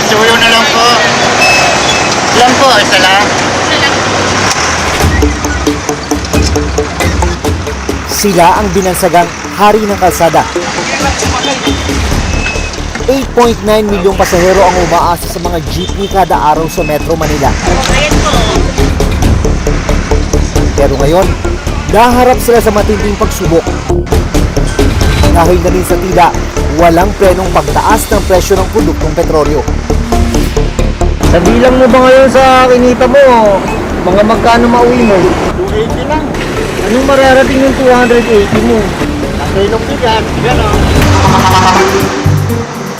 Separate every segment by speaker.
Speaker 1: Suyo na lang po. Ilan po? Isa lang?
Speaker 2: Sila ang binansagang hari ng kalsada. 8.9 milyong pasahero ang umaasa sa mga jeepney kada araw sa Metro Manila. Pero ngayon, naharap sila sa matinding pagsubok. Dahil na rin sa tila, walang plenong pagtaas ng presyo ng produktong petrolyo.
Speaker 3: Sa bilang mo ba ngayon sa kinita mo, mga magkano mauwi mo?
Speaker 1: 280 lang.
Speaker 3: Anong mararating yung 280 mo?
Speaker 1: Nasa ilong bigat. Gano'n.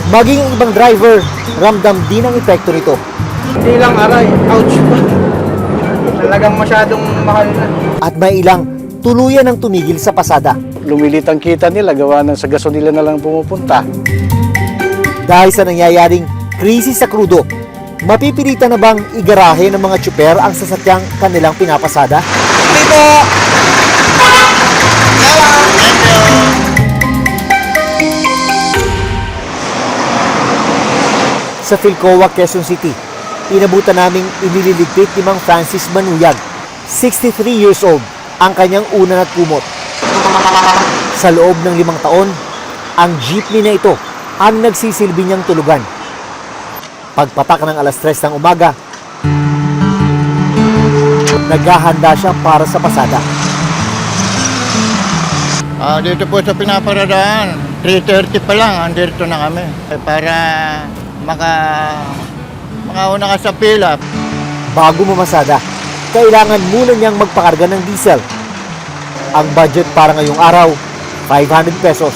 Speaker 2: Maging ang ibang driver, ramdam din ang epekto nito.
Speaker 3: Hindi lang aray, ouch pa. Talagang masyadong mahal na.
Speaker 2: At may ilang tuluyan ang tumigil sa pasada.
Speaker 4: Lumilit ang kita nila, gawa ng sa gasolina na lang pumupunta.
Speaker 2: Dahil sa nangyayaring krisis sa krudo, mapipilitan na bang igarahe ng mga tsuper ang sasakyang kanilang pinapasada?
Speaker 1: Dito! Thank you!
Speaker 2: Sa Philcoa, Quezon City, inabutan naming inililigpit ni Mang Francis Manuyag, 63 years old, ang kanyang una at kumot. Sa loob ng 5 taon, ang jeepney na ito ang nagsisilbi niyang tulugan. Pagpatak ng alas 3 ng umaga, naghahanda siya para sa pasada.
Speaker 1: Dito po sa pinaparadaan, 3:30 pa lang, andito na kami. Para makauna ka sa pila.
Speaker 2: Bago mamasada, kailangan muna niyang magpakarga ng diesel. Ang budget para ngayong araw, 500 pesos.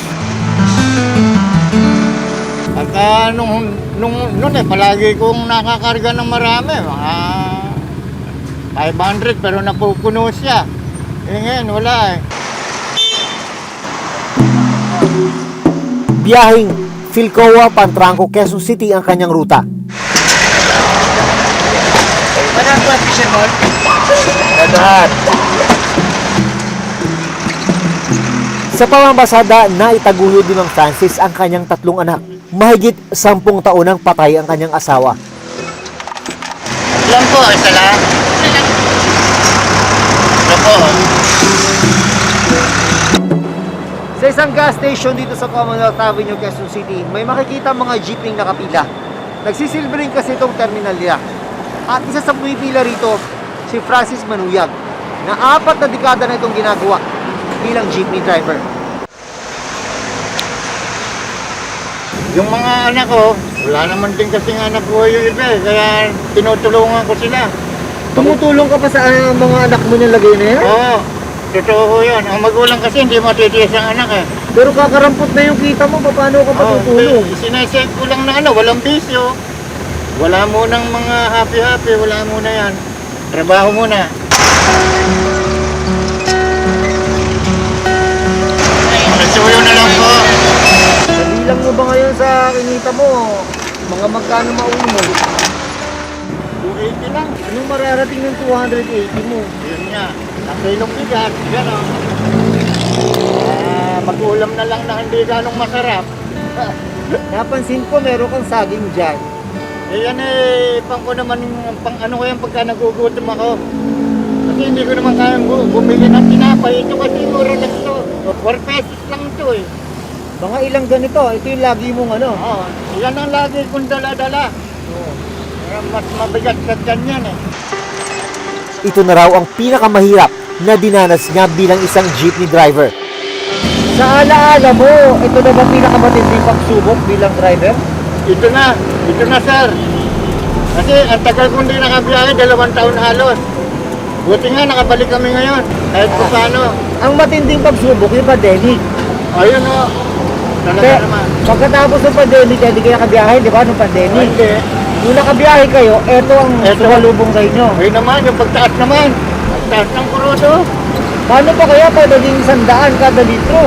Speaker 1: Pagka noon palagi kong nakakarga ng marami, mga 500 pero napupuno siya. Ngayon, wala eh.
Speaker 2: Biyahing Philcoa, Pantranco, Quezon City ang kanyang ruta. Sa pamambasada, naitaguyod ni Mang Francis ang kanyang 3 anak. Mahigit 10 taon nang patay ang kanyang asawa.
Speaker 1: Ilan po? Isa lang? Ito po.
Speaker 2: Sa isang gas station dito sa Commonwealth Avenue, Quezon City, may makikita mga jeepney nakapila. Nagsisilbi rin kasi itong terminal nila. At isa sa pumipila rito, si Francis Manuyag, na 4 na dekada na itong ginagawa bilang jeepney driver.
Speaker 1: Yung mga anak ko, wala naman din kasing anak ko yung iba eh, kaya tinutulungan ko sila.
Speaker 3: Tumutulong ka pa sa mga anak mo niyang lagay na yan?
Speaker 1: Oo, totoo ko yun. Ang magulang kasi hindi matitiis ang anak eh.
Speaker 3: Pero kakarampot na yung kita mo, paano ka pa tutulong?
Speaker 1: Sinesave ko lang na walang bisyo. Wala munang mga happy-happy, wala muna yan. Trabaho muna. Suyo na lang po.
Speaker 3: Sa bilang mo ba ngayon sa kinita mo, mga magkano mauwi mo?
Speaker 1: 280 lang.
Speaker 3: Anong mararating ng 280 mo?
Speaker 1: Yun nga. Nasa ilong bigat, gano'n. Mag-ulam na lang na hindi ganong masarap.
Speaker 3: Napansin ko meron kang saging dyan.
Speaker 1: Eh yan eh, pang ko naman, pang ano ko yan pagka nagugutom ako. Kasi hindi ko naman kayang bumili ng tinapay. Ito kasi mura lang ito. 4 pesos lang ito eh.
Speaker 3: Mga ilang ganito, ito yung lagi mong ano.
Speaker 1: Oo, yan ang lagi kong dala-dala. Mas mabigat sa tiyan yan eh.
Speaker 2: Ito na raw ang pinakamahirap na dinanas niya bilang isang jeepney driver.
Speaker 3: Sa alaala mo, ito na ba pinakamatinding pagsubok bilang driver?
Speaker 1: Ito na sir. Kasi ang tagal kong hindi nakabiyahe, 2 taon halos. Buti nga nakabalik kami ngayon, kahit pa paano.
Speaker 3: Ang matinding pagsubok yung pandemic.
Speaker 1: Ayun o, talaga naman.
Speaker 3: Pagkatapos ng pandemic, hindi kayo nakabiyahe, di ba, nung pandemic?
Speaker 1: Hindi.
Speaker 3: Nung nakabiyahe kayo, ito ang sumalubong sa inyo.
Speaker 1: Ayun naman, yung pagtaas naman. Pagtaas ng kuruso.
Speaker 3: Paano pa kaya pa naging 100 kada litro?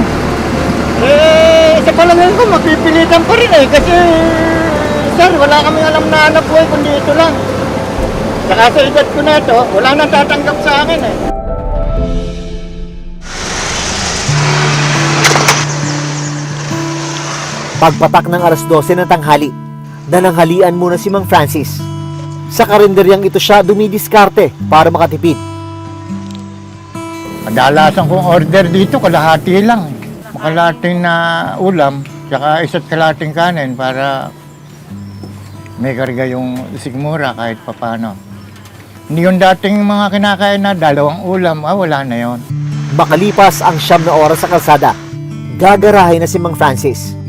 Speaker 1: Eh, sa palagay ko, mapipilitan pa rin eh. Kasi, sir, wala kami alam na anak buhay kundi ito lang. Saka sa edad ko na ito, wala nang tatanggap sa akin eh.
Speaker 2: Pagpatak ng alas 12 ng tanghali, nananghalian muna si Mang Francis. Sa karinderyang ito siya dumidiskarte para makatipid.
Speaker 1: Kadalasan kong order dito, kalahati lang. Makalating na ulam, tsaka isa't kalating kanin para may karga yung sigmura kahit papano. Hindi yung dating mga kinakain na 2 ulam, wala na yon.
Speaker 2: Makalipas ang 9 na oras sa kalsada, gagarahin na si Mang Francis.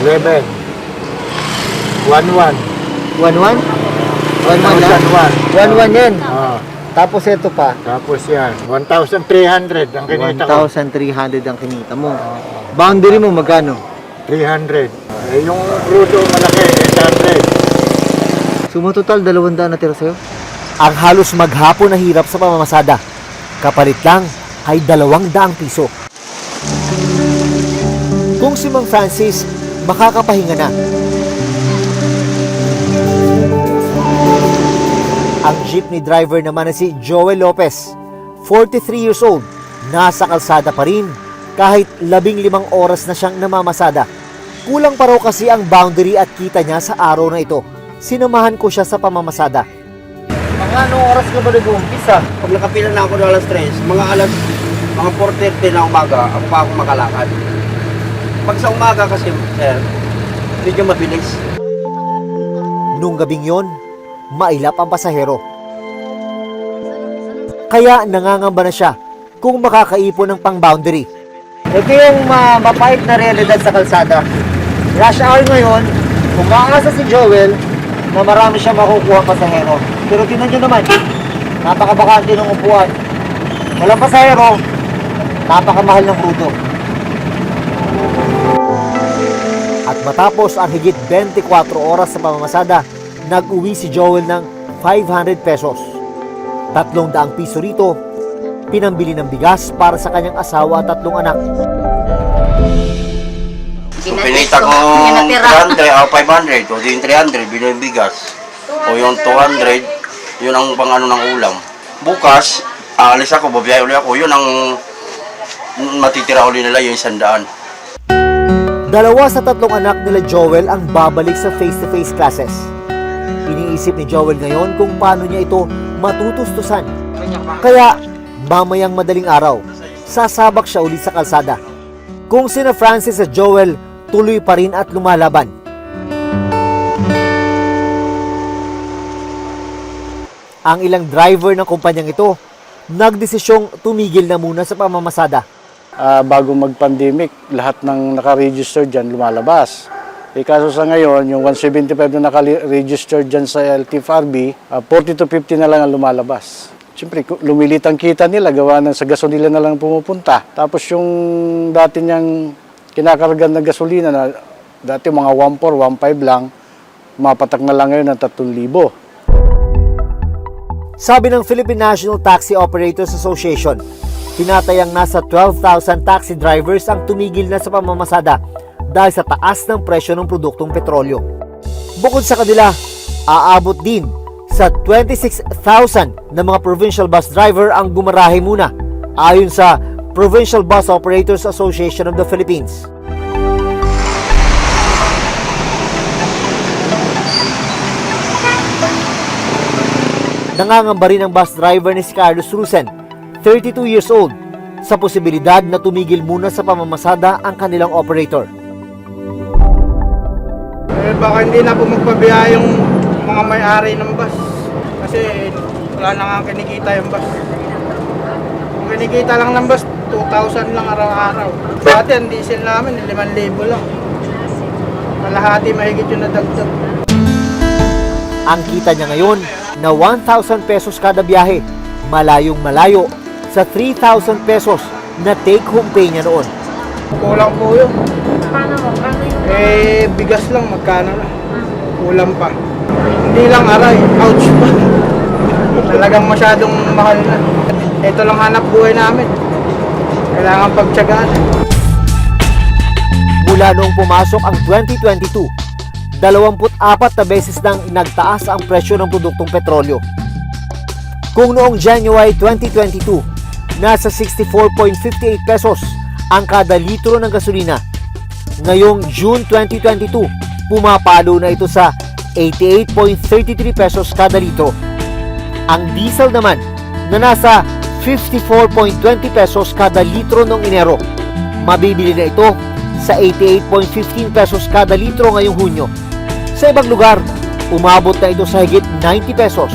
Speaker 1: Eleven. 1-1.
Speaker 3: 1-1? 1-1 lang? 1-1 yan. Tapos ito pa,
Speaker 1: Tapos yan, 1,300 ang kinita ko.
Speaker 3: 1,300 ang kinita mo. Boundary mo magkano?
Speaker 1: 300. Yung crudo malaki, 800.
Speaker 3: Sumutotal 200 na tira sa'yo?
Speaker 2: Ang halos maghapon na hirap sa pamamasada, kapalit lang ay 200 piso. Kung si Mang Francis makakapahinga na, ang jeepney driver naman na si Joel Lopez, 43 years old, nasa kalsada pa rin kahit 15 oras na siyang namamasada. Kulang pa raw kasi ang boundary at kita niya sa araw na ito. Sinamahan ko siya sa pamamasada.
Speaker 3: Mga anong oras ka ba nag-uumpisa?
Speaker 5: Pag nakapila na ako ng alas 3, mga 4:30 na umaga, ako pa ako makalakad. Pag sa umaga kasi, sir, medyo mabilis.
Speaker 2: Nung gabing yon, mailap ang pasahero. Kaya nangangamba na siya kung makakaipon ng pang-boundary.
Speaker 3: Ito yung mapait na realidad sa kalsada. Rush hour ngayon, umaasa si Joel na marami siya makukuha pasahero. Pero tingnan nyo naman, napakabakante ng upuan. Walang pasahero, napakamahal ng crudo.
Speaker 2: At matapos ang higit 24 oras sa pamamasada, nag-uwi si Joel ng 500 pesos. 300 piso rito, pinambili ng bigas para sa kanyang asawa at 3 anak.
Speaker 5: Pinita ko 300 o 500, o yung 300, bilhin yung bigas. O yung 200, yun ang pang-ano ng ulam. Bukas, aalis ako, babiyahe ulit ako, yun ang matitira ulit nila yung 100.
Speaker 2: 2 sa 3 anak nila Joel ang babalik sa face-to-face classes. Iniisip ni Joel ngayon kung paano niya ito matutustusan. Kaya, mamayang madaling araw, sasabak siya ulit sa kalsada. Kung sina Francis at Joel, tuloy pa rin at lumalaban. Ang ilang driver ng kumpanyang ito, nagdesisyong tumigil na muna sa pamamasada.
Speaker 4: Bago mag-pandemic, lahat ng naka-register dyan lumalabas. Kaso sa ngayon, yung 175 na naka-register dyan sa LTFRB, 40 to 50 na lang ang lumalabas. Siyempre, lumilit ang kita nila, gawa ng sa gasolina na lang pumupunta. Tapos yung dati niyang kinakargan ng gasolina na dati mga 1.4, 1.5 lang, mapatak na lang ngayon ng 3,000.
Speaker 2: Sabi ng Philippine National Taxi Operators Association, tinatayang nasa 12,000 taxi drivers ang tumigil na sa pamamasada dahil sa taas ng presyo ng produktong petrolyo. Bukod sa kanila, aabot din sa 26,000 na mga provincial bus driver ang gumarahe muna ayon sa Provincial Bus Operators Association of the Philippines. Nangangamba rin ang bus driver ni si Carlos Rusen, 32 years old, sa posibilidad na tumigil muna sa pamamasada ang kanilang operator.
Speaker 6: Baka hindi na po magpabiyahe yung mga may-ari ng bus. Kasi wala na nga kinikita yung bus. Kung kinikita lang ng bus, 2,000 lang araw-araw. Dati ang diesel namin, 5,000 lang. Kalahati mahigit yung nadagdag.
Speaker 2: Ang kita niya ngayon na 1,000 pesos kada biyahe, malayong malayo sa 3,000 pesos na take-home pay niya noon.
Speaker 6: Kulang po yun. Bigas lang, magkano na. Kulang pa. Hindi lang aray, ouch pa. Talagang masyadong mahal na. Ito lang hanap buhay namin. Kailangan pagtsagaan.
Speaker 2: Mula noong pumasok ang 2022, 24 na beses nang nagtaas ang presyo ng produktong petrolyo. Kung noong January 2022, nasa 64.58 pesos ang kada litro ng gasolina, ngayong June 2022, pumapalo na ito sa 88.33 pesos kada litro. Ang diesel naman na nasa 54.20 pesos kada litro noong Enero, mabibili na ito sa 88.15 pesos kada litro ngayong Hunyo. Sa ibang lugar, umabot na ito sa higit 90 pesos.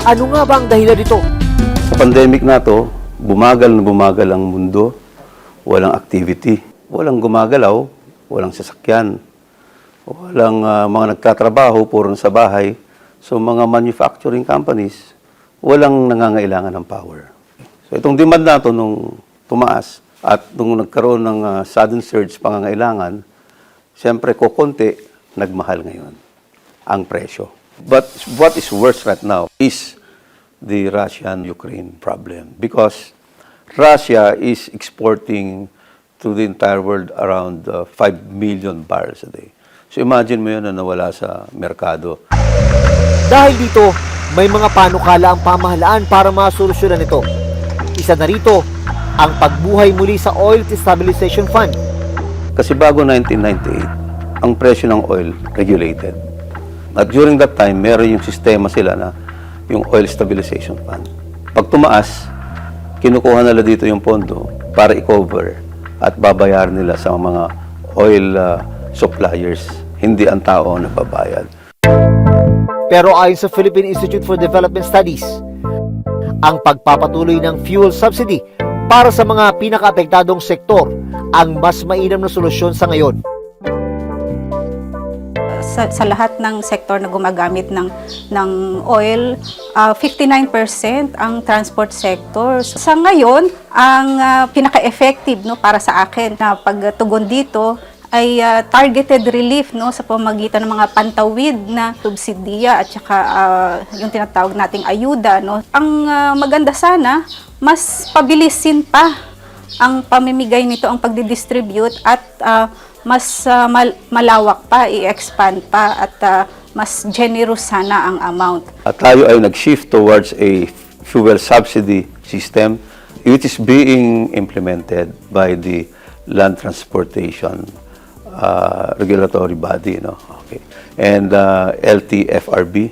Speaker 2: Ano nga ba ang dahilan nito?
Speaker 7: Sa pandemic na to, bumagal na bumagal ang mundo, walang activity, walang gumagalaw, walang sasakyan, walang mga nagtatrabaho, puro sa bahay. So mga manufacturing companies, walang nangangailangan ng power. So itong demand na to nung tumaas at nung nagkaroon ng sudden surge pangangailangan, siyempre kukunti, nagmahal ngayon ang presyo. But what is worse right now is the Russian-Ukraine problem because Russia is exporting to the entire world around 5 million barrels a day. So imagine mo yun na nawala sa merkado.
Speaker 2: Dahil dito, may mga panukala ang pamahalaan para masolusyonan ito. Isa na rito, ang pagbuhay muli sa Oil Stabilization Fund.
Speaker 7: Kasi bago 1998, ang presyo ng oil regulated. At during that time, meron yung sistema sila na yung Oil Stabilization Fund. Pag tumaas, kinukuha nila dito yung pondo para i-cover at babayaran nila sa mga oil suppliers. Hindi ang tao ang nagbabayad.
Speaker 2: Pero ayon sa Philippine Institute for Development Studies, ang pagpapatuloy ng fuel subsidy para sa mga pinakaapektadong sektor ang mas mainam na solusyon sa ngayon.
Speaker 8: Sa lahat ng sektor na gumagamit ng oil, 59% ang transport sector. Sa ngayon, ang pinaka-effective para sa akin na pagtugon dito ay targeted relief sa pamamagitan ng mga pantawid na subsidiya at saka yung tinatawag nating ayuda. Ang maganda sana, mas pabilisin pa ang pamimigay nito, ang pagdidistribute at mas malawak pa, i-expand pa at mas generous sana ang amount.
Speaker 7: At tayo ay nag-shift towards a fuel subsidy system which is being implemented by the Land Transportation Regulatory Body, okay, and LTFRB.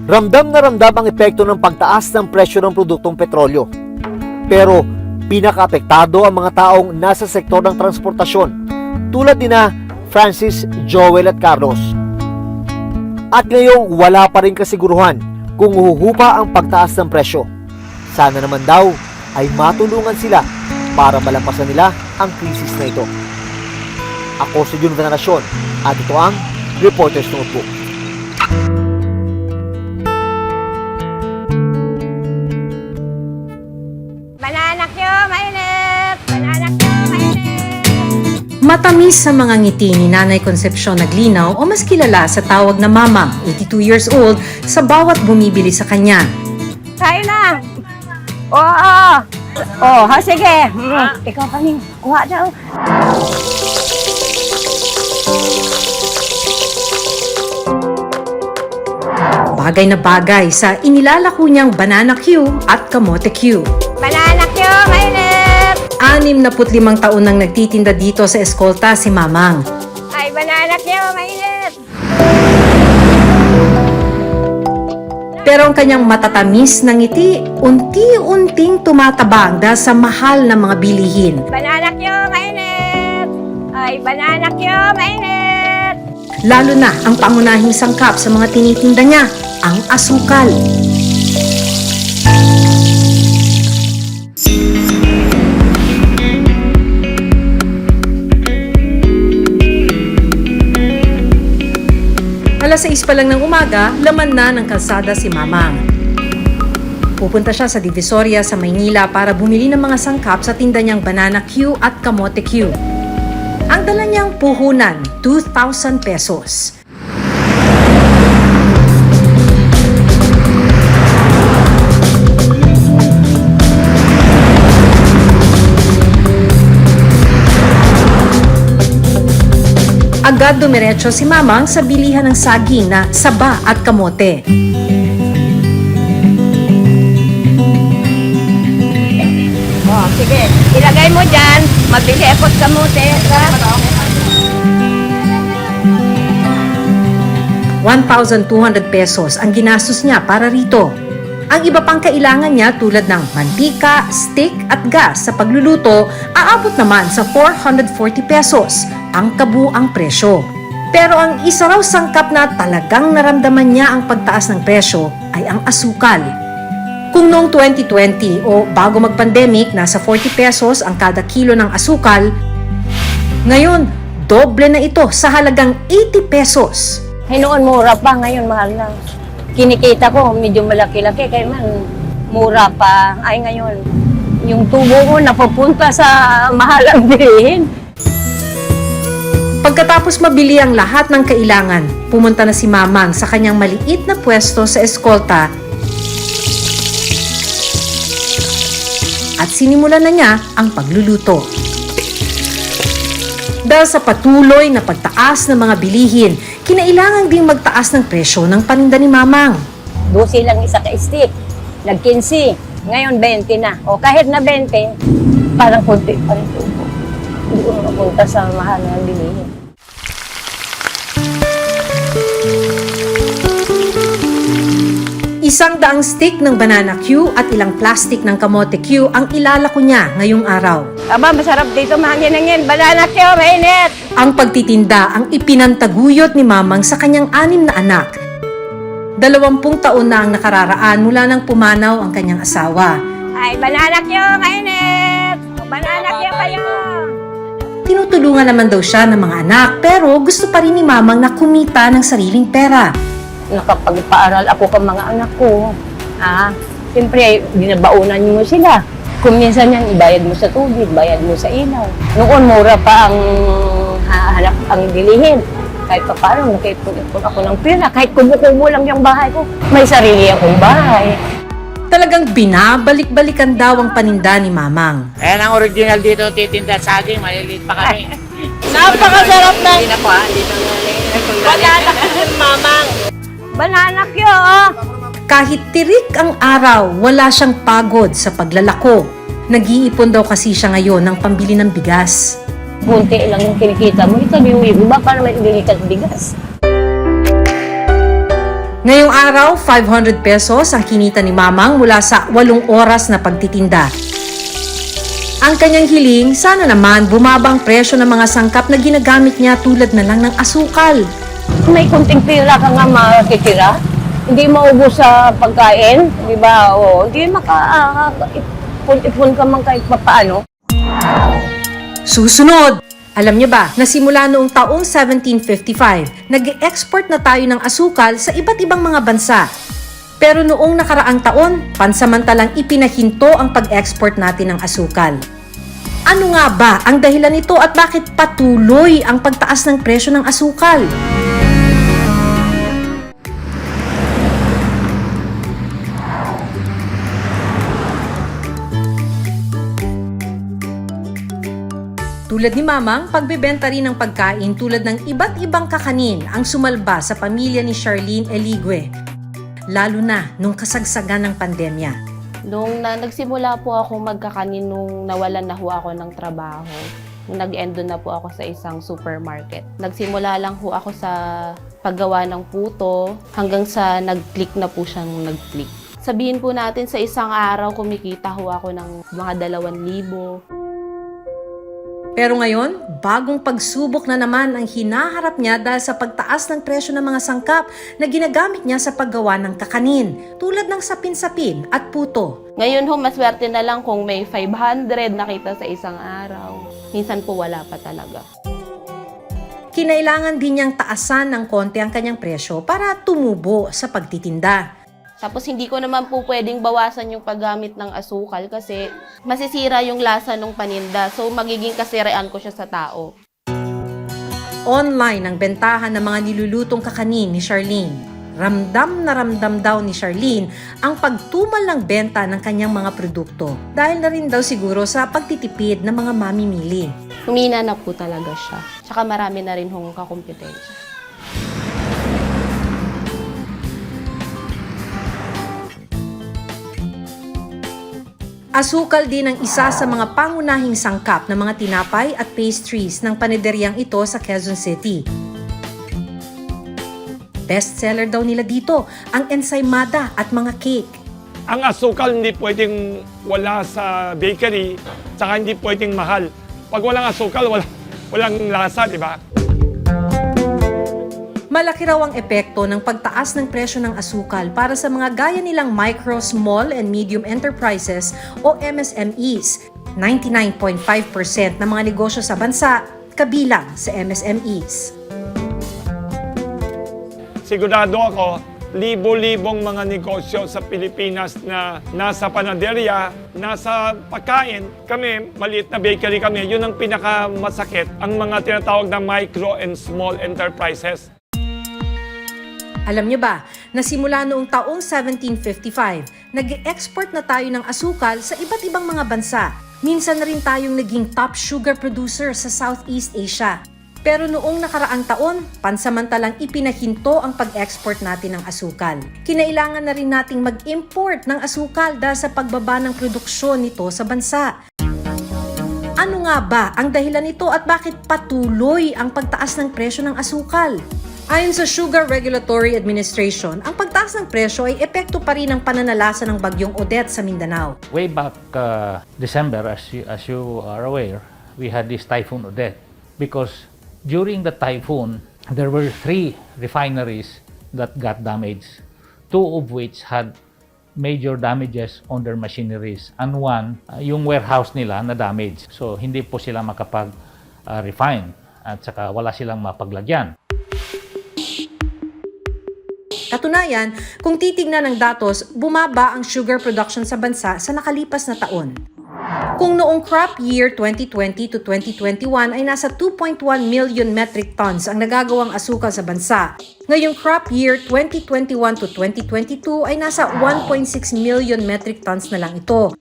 Speaker 2: Ramdam na ramdam ang epekto ng pagtaas ng presyo ng produktong petrolyo. Pero pinakaapektado ang mga taong nasa sektor ng transportasyon tulad ni na Francis, Joel at Carlos. At ngayong wala pa rin kasiguruhan kung huhupa ang pagtaas ng presyo. Sana naman daw ay matulungan sila para malampasan nila ang krisis na ito. Ako si Jun Veneracion at ito ang Reporter's Notebook.
Speaker 9: Matamis sa mga ngiti ni Nanay Concepcion Naglinaw o mas kilala sa tawag na Mamang, 82 years old, sa bawat bumibili sa kanya.
Speaker 10: Kain na! Oo! Oh, sige! Ikaw kami, kuha daw.
Speaker 9: Bagay na bagay sa inilalako niyang Banana Q at Kamote Q.
Speaker 10: Banana Q, mainit!
Speaker 9: 65 taon nang nagtitinda dito sa Escolta si Mamang.
Speaker 10: Ay, banana Q, mainit!
Speaker 9: Pero ang kanyang matatamis na ngiti, unti-unting tumatabang dahil sa mahal na mga bilihin.
Speaker 10: Banana Q, mainit! Ay, banana Q, mainit!
Speaker 9: Lalo na ang pangunahing sangkap sa mga tinitinda niya, ang asukal. Alas 6 pa lang ng umaga, laman na ng kalsada si Mamang. Pupunta siya sa Divisoria sa Maynila para bumili ng mga sangkap sa tinda niyang Banana Q at Kamote Q. Ang dala niyang puhunan, 2,000 pesos. Agad dumiretso si Mamang sa bilihan ng saging na saba at kamote.
Speaker 10: Sige, ilagay mo dyan. Mabili akot kamote.
Speaker 9: 1,200 pesos ang ginastos niya para rito. Ang iba pang kailangan niya tulad ng mantika, steak at gas sa pagluluto, aabot naman sa 440 pesos ang kabuang presyo. Pero ang isa raw sangkap na talagang naramdaman niya ang pagtaas ng presyo ay ang asukal. Kung noong 2020 o bago mag-pandemic, nasa 40 pesos ang kada kilo ng asukal, ngayon, doble na ito sa halagang 80 pesos.
Speaker 10: Noon mura pa, ngayon mahal na. Kinikita ko, medyo malaki-laki, kaya man mura pa. Ay ngayon, yung tubo mo napupunta sa mahalang bilihin.
Speaker 9: Pagkatapos mabili ang lahat ng kailangan, pumunta na si Mamang sa kanyang maliit na pwesto sa Escolta at sinimulan na niya ang pagluluto. Dahil sa patuloy na pagtaas ng mga bilihin, kinailangan ding magtaas ng presyo ng paninda ni Mamang.
Speaker 10: 12 lang isa ka-stick, nag-15, ngayon 20 na. O kahit na 20, parang kunti pa rin tubo. Hindi ko mapunta sa mahal na bilihin.
Speaker 9: Isang daang stick ng banana Q at ilang plastic ng kamote Q ang ilalako niya ngayong araw.
Speaker 10: Aba, masarap dito, mahangin-hangin. Banana kayo, mainit!
Speaker 9: Ang pagtitinda ang ipinantaguyot ni Mamang sa kanyang 6 na anak. 20 taon na ang nakararaan mula nang pumanaw ang kanyang asawa.
Speaker 10: Ay, banana kayo, mainit! Banana kayo!
Speaker 9: Tinutulungan naman daw siya ng mga anak pero gusto pa rin ni Mamang na kumita ng sariling pera.
Speaker 10: Nakapagpaaral ako ka mga anak ko. Siyempre, binabaunan mo sila. Kung minsan yan, ibayad mo sa tubig, bayad mo sa ilaw. Noon, mura pa ang hanap ang bilihin. Kahit pa paano, nakaipon ako ng pera. Kahit kubo-kubo lang yung bahay ko. May sarili akong bahay.
Speaker 9: Talagang binabalik-balikan daw ang paninda ni Mamang.
Speaker 6: Ayan ang original dito, titinda saging, maliliit pa kami.
Speaker 10: Napakasarap na! Hindi na po, hindi na banana kayo, mamang! Banana kayo, oh!
Speaker 9: Kahit tirik ang araw, wala siyang pagod sa paglalako. Nag-iipon daw kasi siya ngayon ng pambili ng bigas.
Speaker 10: Bunti lang yung kinikita mo. Ito yung iba para may ibili ka ng bigas.
Speaker 9: Ngayong araw, 500 pesos ang kinita ni Mamang mula sa 8 oras na pagtitinda. Ang kanyang hiling, sana naman bumabang presyo ng mga sangkap na ginagamit niya tulad na lang ng asukal.
Speaker 10: May kunting pera ka nga makikira. Hindi maubos sa pagkain, di ba? O, hindi ipon ka man kahit papaano.
Speaker 9: Susunod! Alam niyo ba na simula noong taong 1755, nag-export na tayo ng asukal sa iba't ibang mga bansa. Pero noong nakaraang taon, pansamantalang ipinahinto ang pag-export natin ng asukal. Ano nga ba ang dahilan nito at bakit patuloy ang pagtaas ng presyo ng asukal? Tulad ni Mamang, pagbebenta rin ng pagkain tulad ng iba't ibang kakanin ang sumalba sa pamilya ni Charlene Eligwe, lalo na nung kasagsagan ng pandemya.
Speaker 11: Nung nagsimula po ako magkakanin nung nawalan na ho ako ng trabaho, nung nag-endo na po ako sa isang supermarket. Nagsimula lang ho ako sa paggawa ng puto hanggang sa nag-click na po siyang nag-click. Sabihin po natin sa isang araw kumikita ho ako ng mga 2,000.
Speaker 9: Pero ngayon, bagong pagsubok na naman ang hinaharap niya dahil sa pagtaas ng presyo ng mga sangkap na ginagamit niya sa paggawa ng kakanin, tulad ng sapin-sapin at puto.
Speaker 11: Ngayon ho, maswerte na lang kung may 500 nakita sa isang araw. Minsan po wala pa talaga.
Speaker 9: Kinailangan din niyang taasan ng konti ang kanyang presyo para tumubo sa pagtitinda.
Speaker 11: Tapos hindi ko naman po pwedeng bawasan yung paggamit ng asukal kasi masisira yung lasa ng paninda. So magiging kasirean ko siya sa tao.
Speaker 9: Online ang bentahan ng mga nilulutong kakanin ni Charlene. Ramdam na ramdam daw ni Charlene ang pagtumal ng benta ng kanyang mga produkto. Dahil na rin daw siguro sa pagtitipid ng mga mamimili.
Speaker 11: Humina na po talaga siya. Tsaka marami na rin hong kakumpetensya.
Speaker 9: Asukal din ang isa sa mga pangunahing sangkap ng mga tinapay at pastries ng panederyang ito sa Quezon City. Bestseller daw nila dito ang ensaymada at mga cake.
Speaker 12: Ang asukal hindi pwedeng wala sa bakery, saka hindi pwedeng mahal. Pag walang asukal, walang lasa, di ba?
Speaker 9: Malaki raw ang epekto ng pagtaas ng presyo ng asukal para sa mga gaya nilang micro, small, and medium enterprises o MSMEs. 99.5% ng mga negosyo sa bansa kabilang sa MSMEs.
Speaker 12: Sigurado ako, libo-libong mga negosyo sa Pilipinas na nasa panaderya, nasa pagkain. Kami, maliit na bakery kami, yun ang pinakamasakit, ang mga tinatawag na micro and small enterprises.
Speaker 9: Alam niyo ba, na simula noong taong 1755, nag-export na tayo ng asukal sa iba't ibang mga bansa. Minsan na rin tayong naging top sugar producer sa Southeast Asia. Pero noong nakaraang taon, pansamantalang ipinahinto ang pag-export natin ng asukal. Kinailangan na rin nating mag-import ng asukal dahil sa pagbaba ng produksyon nito sa bansa. Ano nga ba ang dahilan nito at bakit patuloy ang pagtaas ng presyo ng asukal? Ayon sa Sugar Regulatory Administration, ang pagtaas ng presyo ay epekto pa rin ng pananalasa ng bagyong Odette sa Mindanao.
Speaker 13: Way back December, as you are aware, we had this Typhoon Odette. Because during the typhoon, there were 3 refineries that got damaged, 2 of which had major damages on their machineries, and 1, yung warehouse nila na damaged. So, hindi po sila makapag-refine at saka wala silang mapaglagyan.
Speaker 9: Katunayan, kung titignan ng datos, bumaba ang sugar production sa bansa sa nakalipas na taon. Kung noong crop year 2020 to 2021 ay nasa 2.1 million metric tons ang nagagawang asukal sa bansa, ngayong crop year 2021 to 2022 ay nasa 1.6 million metric tons na lang ito.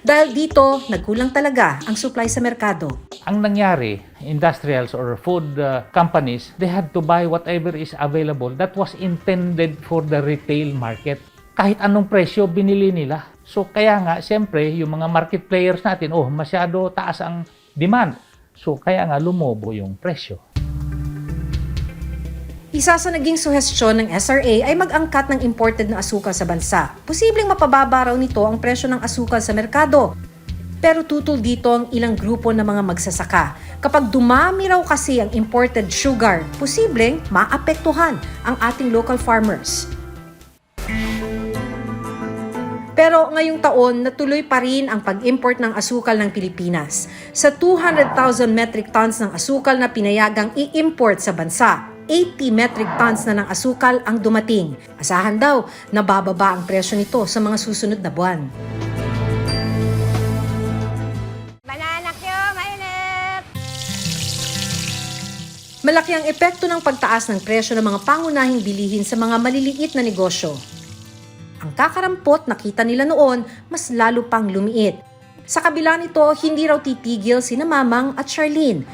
Speaker 9: Dahil dito, nagkulang talaga ang supply sa merkado.
Speaker 13: Ang nangyari, industrials or food companies, they had to buy whatever is available that was intended for the retail market. Kahit anong presyo, binili nila. So kaya nga, siyempre, yung mga market players natin, masyado taas ang demand. So kaya nga, lumobo yung presyo.
Speaker 9: Isa sa naging suhestyon ng SRA ay mag-angkat ng imported na asukal sa bansa. Posibleng mapababa raw nito ang presyo ng asukal sa merkado. Pero tutol dito ang ilang grupo ng mga magsasaka. Kapag dumami raw kasi ang imported sugar, posibleng maapektuhan ang ating local farmers. Pero ngayong taon, natuloy pa rin ang pag-import ng asukal ng Pilipinas. Sa 200,000 metric tons ng asukal na pinayagang i-import sa bansa, 80 metric tons na ng asukal ang dumating. Asahan daw na bababa ang presyo nito sa mga susunod na buwan.
Speaker 10: Banana Q, mainit!
Speaker 9: Malaki ang epekto ng pagtaas ng presyo ng mga pangunahing bilihin sa mga maliliit na negosyo. Ang kakarampot nakita nila noon, mas lalo pang lumiit. Sa kabila nito, hindi raw titigil sina Mamang at Charlene.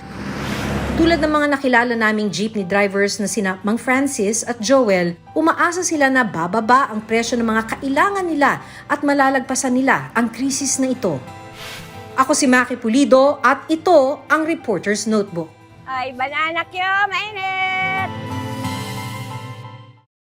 Speaker 9: Tulad ng mga nakilala naming jeepney drivers na sina Mang Francis at Joel, umaasa sila na bababa ang presyo ng mga kailangan nila at malalagpasan nila ang krisis na ito. Ako si Maki Pulido at ito ang Reporter's Notebook.
Speaker 10: Ay, banana Q, mainit!